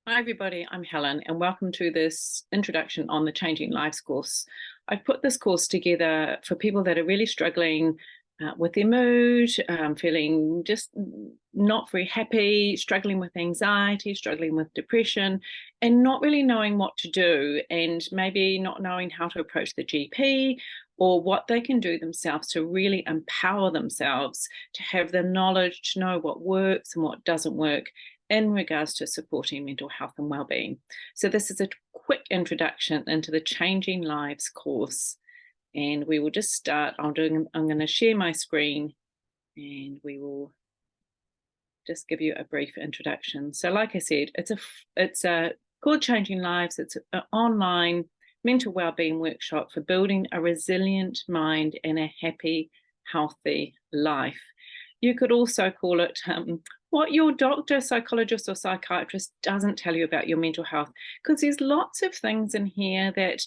Hi everybody, I'm Helen and welcome to this introduction on the Changing Lives course. I've put this course together for people that are really struggling with their mood, feeling just not very happy, struggling with anxiety, struggling with depression, and not really knowing what to do, and maybe not knowing how to approach the GP or what they can do themselves to really empower themselves, to have the knowledge to know what works and what doesn't work in regards to supporting mental health and well-being. So this is a quick introduction into the Changing Lives course, and we will just start. I'm going to share my screen and we will just give you a brief introduction. So like I said, it's called Changing Lives. It's an online mental well-being workshop for building a resilient mind and a happy, healthy life. You could also call it what your doctor, psychologist, or psychiatrist doesn't tell you about your mental health, because there's lots of things in here that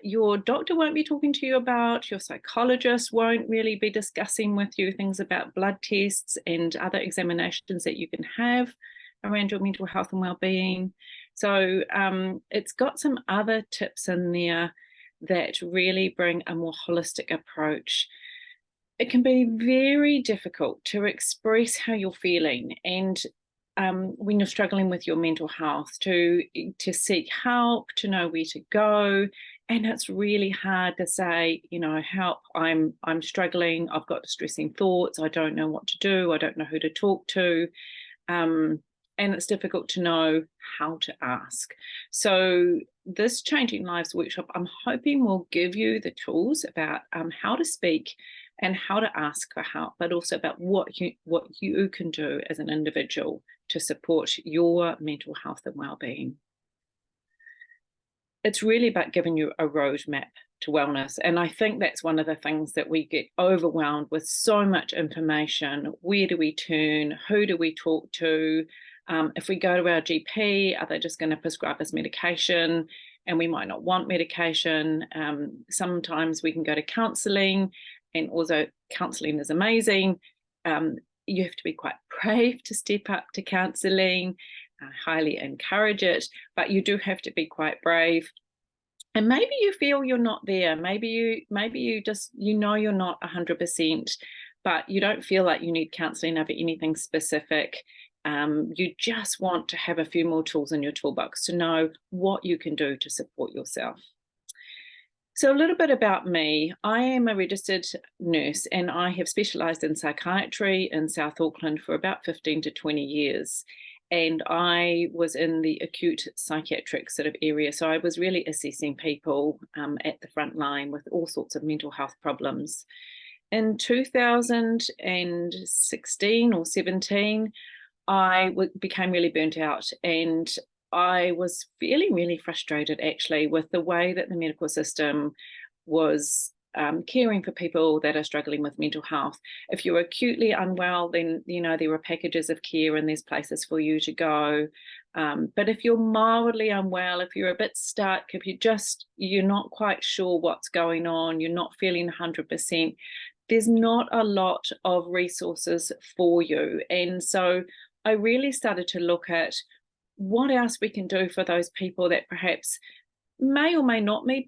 your doctor won't be talking to you about, your psychologist won't really be discussing with you things about blood tests and other examinations that you can have around your mental health and well-being. So it's got some other tips in there that really bring a more holistic approach. It can be very difficult to express how you're feeling, and when you're struggling with your mental health, to seek help, to know where to go. And it's really hard to say, help, I'm struggling, I've got distressing thoughts, I don't know what to do, I don't know who to talk to. And it's difficult to know how to ask. So this Changing Lives workshop, I'm hoping, will give you the tools about how to speak and how to ask for help, but also about what you can do as an individual to support your mental health and well-being. It's really about giving you a roadmap to wellness. And I think that's one of the things that we get overwhelmed with: so much information. Where do we turn? Who do we talk to? If we go to our GP, are they just going to prescribe us medication? And we might not want medication. Sometimes we can go to counselling, and although counselling is amazing, you have to be quite brave to step up to counselling. I highly encourage it, but you do have to be quite brave. And maybe you feel you're not there. Maybe you just, you're not 100%, but you don't feel like you need counselling over anything specific. You just want to have a few more tools in your toolbox to know what you can do to support yourself. So a little bit about me. I am a registered nurse and I have specialised in psychiatry in South Auckland for about 15 to 20 years. And I was in the acute psychiatric sort of area. So I was really assessing people at the front line with all sorts of mental health problems. In 2016 or 17, I became really burnt out, and I was feeling really frustrated actually with the way that the medical system was caring for people that are struggling with mental health. If you're acutely unwell, then there are packages of care and there's places for you to go. But if you're mildly unwell, if you're a bit stuck, if you're not quite sure what's going on, you're not feeling 100%, there's not a lot of resources for you. And so I really started to look at what else we can do for those people that perhaps may or may not need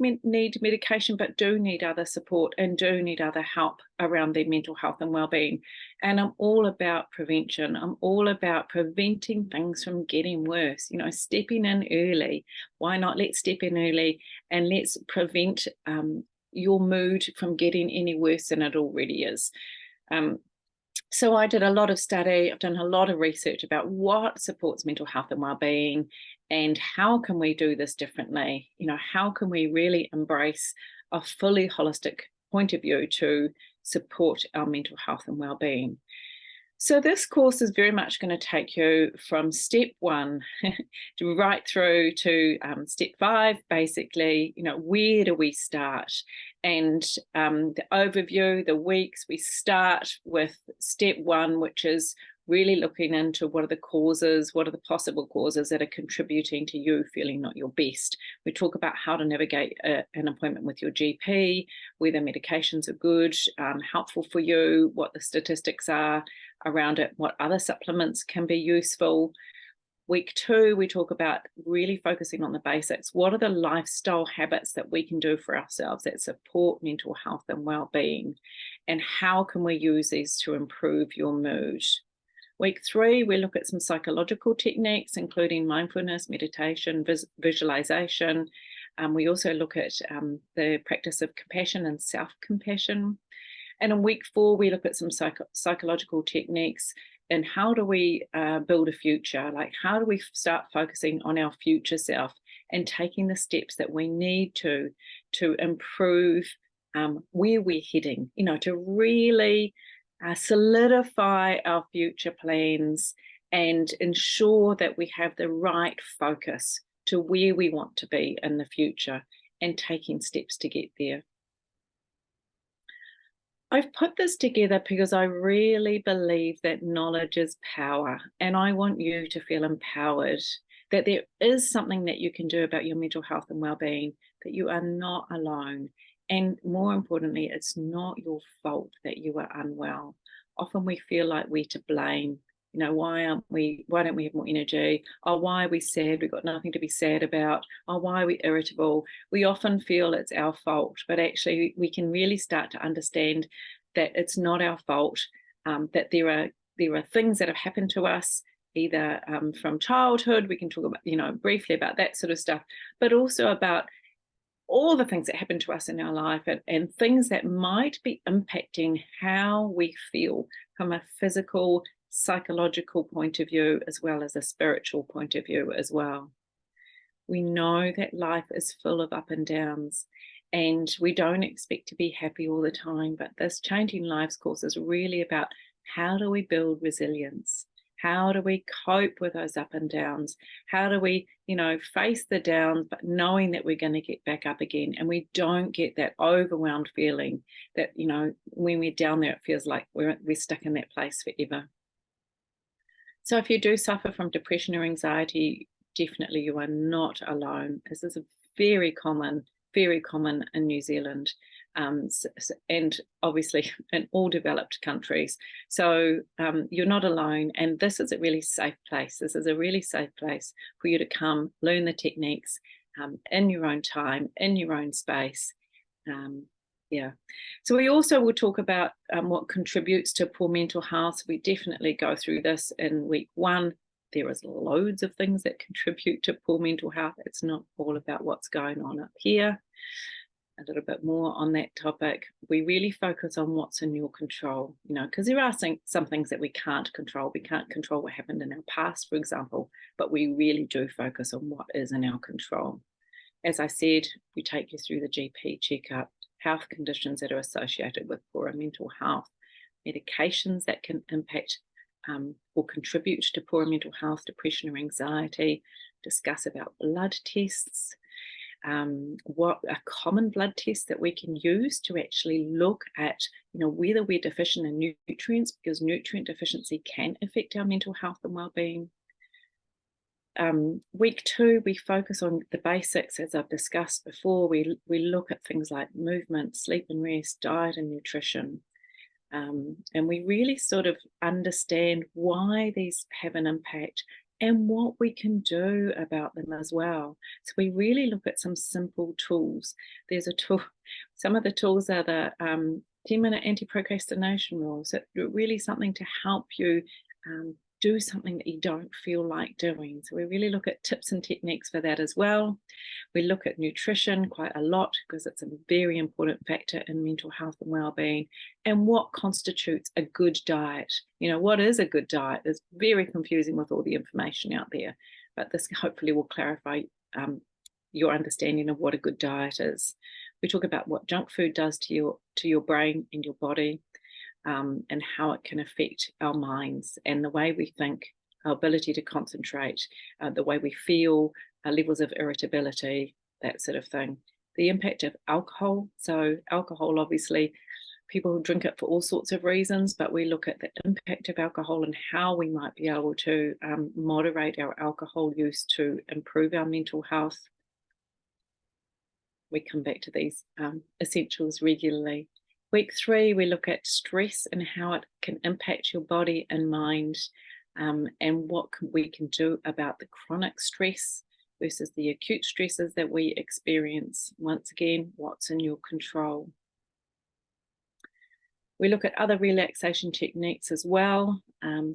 medication, but do need other support and do need other help around their mental health and well-being. And I'm all about prevention. I'm all about preventing things from getting worse, stepping in early. Why not? Let's step in early and let's prevent your mood from getting any worse than it already is. So I did a lot of study, I've done a lot of research about what supports mental health and well-being and how can we do this differently. How can we really embrace a fully holistic point of view to support our mental health and well-being. So this course is very much going to take you from step 1 to right through to step 5, basically. Where do we start? And the overview, the weeks, we start with step 1, which is really looking into what are the causes, what are the possible causes that are contributing to you feeling not your best. We talk about how to navigate an appointment with your GP, whether medications are good, helpful for you, what the statistics are around it, what other supplements can be useful. Week 2, we talk about really focusing on the basics. What are the lifestyle habits that we can do for ourselves that support mental health and well-being? And how can we use these to improve your mood? Week 3, we look at some psychological techniques, including mindfulness, meditation, visualization. We also look at the practice of compassion and self-compassion. And in week 4, we look at some psychological techniques and how do we build a future? Like, how do we start focusing on our future self and taking the steps that we need to improve where we're heading, to really solidify our future plans and ensure that we have the right focus to where we want to be in the future and taking steps to get there. I've put this together because I really believe that knowledge is power, and I want you to feel empowered that there is something that you can do about your mental health and well-being, that you are not alone. And more importantly, it's not your fault that you are unwell. Often we feel like we're to blame. Why don't we have more energy? Oh, why are we sad? We've got nothing to be sad about. Oh, why are we irritable? We often feel it's our fault, but actually we can really start to understand that it's not our fault, that there are things that have happened to us, either from childhood. We can talk about, briefly about that sort of stuff, but also about all the things that happen to us in our life and things that might be impacting how we feel from a physical, psychological point of view, as well as a spiritual point of view as well. We know that life is full of up and downs, and we don't expect to be happy all the time, but this Changing Lives course is really about how do we build resilience? How do we cope with those up and downs? How do we, face the downs, but knowing that we're going to get back up again, and we don't get that overwhelmed feeling that, when we're down there, it feels like we're stuck in that place forever. So if you do suffer from depression or anxiety, definitely you are not alone. This is very common in New Zealand, and obviously in all developed countries. So you're not alone, and this is a really safe place. This is a really safe place for you to come, learn the techniques in your own time, in your own space. So we also will talk about what contributes to poor mental health. We definitely go through this in week 1. There is loads of things that contribute to poor mental health. It's not all about what's going on up here. A little bit more on that topic. We really focus on what's in your control, because there are some things that we can't control. We can't control what happened in our past, for example, but we really do focus on what is in our control. As I said, we take you through the GP checkup, health conditions that are associated with poor mental health, medications that can impact or contribute to poor mental health, depression or anxiety, discuss about blood tests, what a common blood test that we can use to actually look at, whether we're deficient in nutrients, because nutrient deficiency can affect our mental health and well-being. Week 2, we focus on the basics, as I've discussed before. We look at things like movement, sleep and rest, diet and nutrition. And we really sort of understand why these have an impact and what we can do about them as well. So we really look at some simple tools. There's a tool, some of the tools are the 10-minute anti-procrastination rules. So really something to help you do something that you don't feel like doing. So we really look at tips and techniques for that as well. We look at nutrition quite a lot because it's a very important factor in mental health and well-being, and what constitutes a good diet. What is a good diet? It's very confusing with all the information out there, but this hopefully will clarify your understanding of what a good diet is. We talk about what junk food does to your brain and your body, and how it can affect our minds and the way we think, our ability to concentrate, the way we feel, our levels of irritability, that sort of thing. The impact of alcohol. So alcohol, obviously, people drink it for all sorts of reasons, but we look at the impact of alcohol and how we might be able to moderate our alcohol use to improve our mental health. We come back to these essentials regularly. Week 3, we look at stress and how it can impact your body and mind. and what we can do about the chronic stress versus the acute stresses that we experience. Once again, what's in your control? We look at other relaxation techniques as well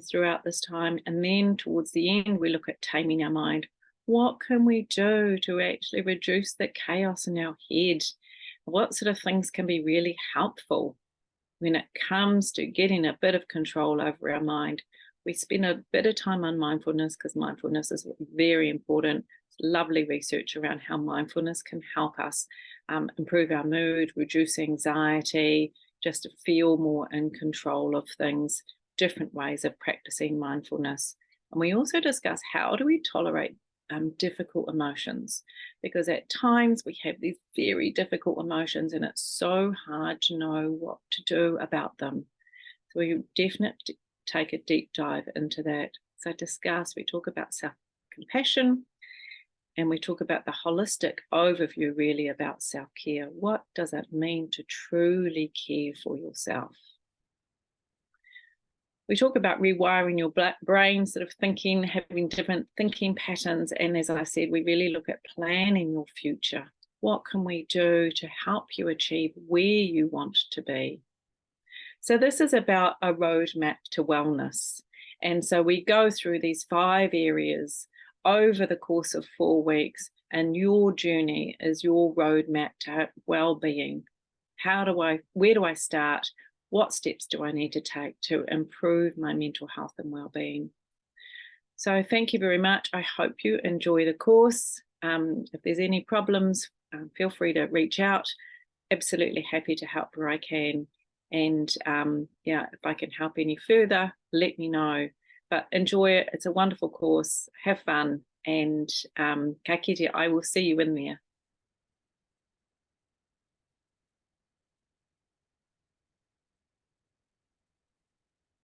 throughout this time. And then towards the end, we look at taming our mind. What can we do to actually reduce the chaos in our head? What sort of things can be really helpful when it comes to getting a bit of control over our mind? We spend a bit of time on mindfulness because mindfulness is very important. Lovely research around how mindfulness can help us improve our mood, reduce anxiety, just to feel more in control of things, different ways of practicing mindfulness. And we also discuss how do we tolerate difficult emotions, because at times we have these very difficult emotions and it's so hard to know what to do about them. So we definitely take a deep dive into that. So we talk about self-compassion, and we talk about the holistic overview really about self-care. What does it mean to truly care for yourself? We talk about rewiring your brain, sort of thinking, having different thinking patterns. And as I said, we really look at planning your future. What can we do to help you achieve where you want to be? So this is about a roadmap to wellness. And so we go through these 5 areas over the course of 4 weeks, and your journey is your roadmap to well-being. Where do I start? What steps do I need to take to improve my mental health and well-being? So thank you very much. I hope you enjoy the course. If there's any problems, feel free to reach out. Absolutely happy to help where I can. And if I can help any further, let me know. But enjoy it. It's a wonderful course. Have fun. And ka kite, I will see you in there.